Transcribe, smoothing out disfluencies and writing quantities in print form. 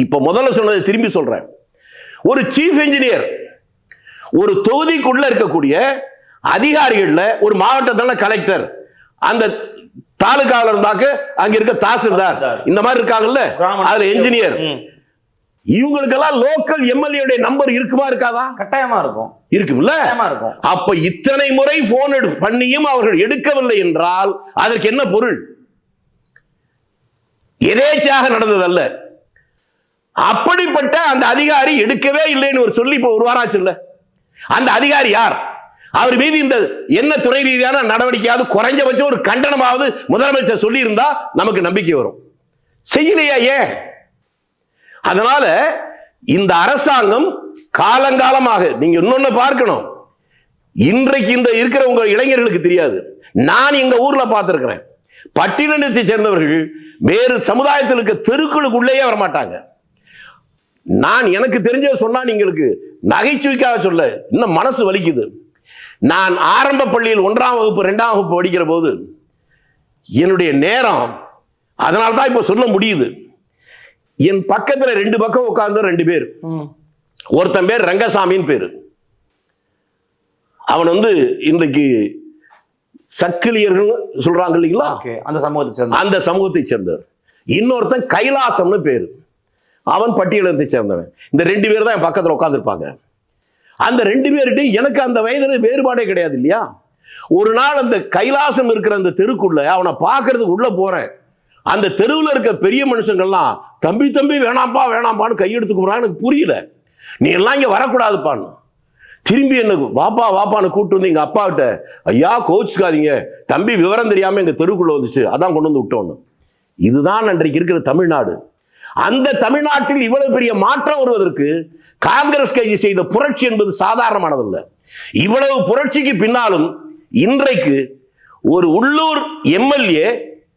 இப்ப முதல்ல சொன்னதை திரும்பி சொல்றேன். ஒரு சீஃப் இன்ஜினியர் ஒரு தொகுதிக்குள்ள இருக்கக்கூடிய அதிகாரிகள்ல ஒரு மாவட்டத்தில் கலெக்டர், அந்த தாலுகாவில் இருந்தாக்க அங்க இருக்க தாசில்தார், இந்த மாதிரி இருக்காங்கல்ல, அதுல என்ஜினியர், இவங்களுக்கெல்லாம் லோக்கல் எம்எல்ஏ நம்பர் இருக்குமா இருக்காதா? கட்டாயமா இருக்கும். இருக்கும்ல. அப்ப இத்தனை முறை போன் பண்ணியும் அவர்கள் எடுக்கவில்லை என்றால் அதற்கு என்ன பொருள்? எதேச்சையாக நடந்ததல்ல. அப்படிப்பட்ட அந்த அதிகாரி எடுக்கவே இல்லைன்னு ஒரு சொல்லி இப்ப ஒரு வாராச்சு இல்ல, அந்த அதிகாரி யார்? அவர் மீது இந்த என்ன துறை ரீதியான நடவடிக்கையாவது குறைஞ்சபட்சம் ஒரு கண்டனமாவது முதலமைச்சர் சொல்லி இருந்தா நமக்கு நம்பிக்கை வரும். செய்யலையா? ஏன்? அதனால இந்த அரசாங்கம் காலங்காலமாக நீங்க இன்னொன்னு பார்க்கணும். இன்றைக்கு இந்த இருக்கிற உங்க இளைஞர்களுக்கு தெரியாது. நான் எங்க ஊர்ல பார்த்திருக்கிறேன், பட்டியலினத்தை சேர்ந்தவர்கள் வேறு சமுதாயத்தில் இருக்க தெருக்களுக்குள்ளேயே வரமாட்டாங்க. நான் எனக்கு தெரிஞ்ச சொன்னா நீங்களுக்கு நகைச்சுவைக்காக சொல்ல இன்னும் மனசு வலிக்குது. நான் ஆரம்ப பள்ளியில் 1ஆம் வகுப்பு 2ஆம் வகுப்பு படிக்கிற போது என்னுடைய நேரம், அதனால தான் இப்ப சொல்ல முடியுது, என் பக்கத்துல 2 பக்கம் உட்கார்ந்து 2 பேர். ஒருத்தன் பேர் ரங்கசாமின்னு பேரு. அவன் இன்றைக்கு சக்கிலியர்கள் சொல்றாங்க இல்லைங்களா, அந்த சமூகத்தை சேர்ந்தவர். இன்னொருத்தன் கைலாசம்னு பேரு, அவன் பட்டியலத்தை சேர்ந்தவன். இந்த 2 பேர் தான் என் பக்கத்துல உட்கார்ந்துருப்பாங்க. அந்த 2 பேர்கிட்ட எனக்கு அந்த வயதுல வேறுபாடே கிடையாது இல்லையா. ஒரு நாள் அந்த கைலாசம் இருக்கிற அந்த தெருக்குள்ள அவனை பார்க்கறதுக்கு உள்ள போறேன். அந்த தெருவில் இருக்க பெரிய மனுஷங்கள்லாம் தம்பி தம்பி வேணாம்பா வேணாம்பான்னு கையெடுத்து கும்பிட்றாங்க. எனக்கு புரியல, நீ எல்லாம் இங்க வரக்கூடாதுப்பான்னு. திரும்பி என்ன வாப்பா வாப்பான்னு கூப்பிட்டு வந்து எங்க அப்பா கிட்ட, ஐயா கோச்சுக்காதீங்க, தம்பி விவரம் தெரியாம எங்க தெருக்குள்ள வந்துச்சு, அதான் கொண்டு வந்து விட்டோன்னு. இதுதான் அன்றைக்கு இருக்கிற தமிழ்நாடு. அந்த தமிழ்நாட்டில் இவ்வளவு பெரிய மாற்றம் வருவதற்கு காங்கிரஸ் கட்சி செய்த புரட்சி என்பது சாதாரணமானதல்ல. இவ்வளவு புரட்சிக்கு பின்னாலும் இன்றைக்கு ஒரு உள்ளூர் எம்எல்ஏ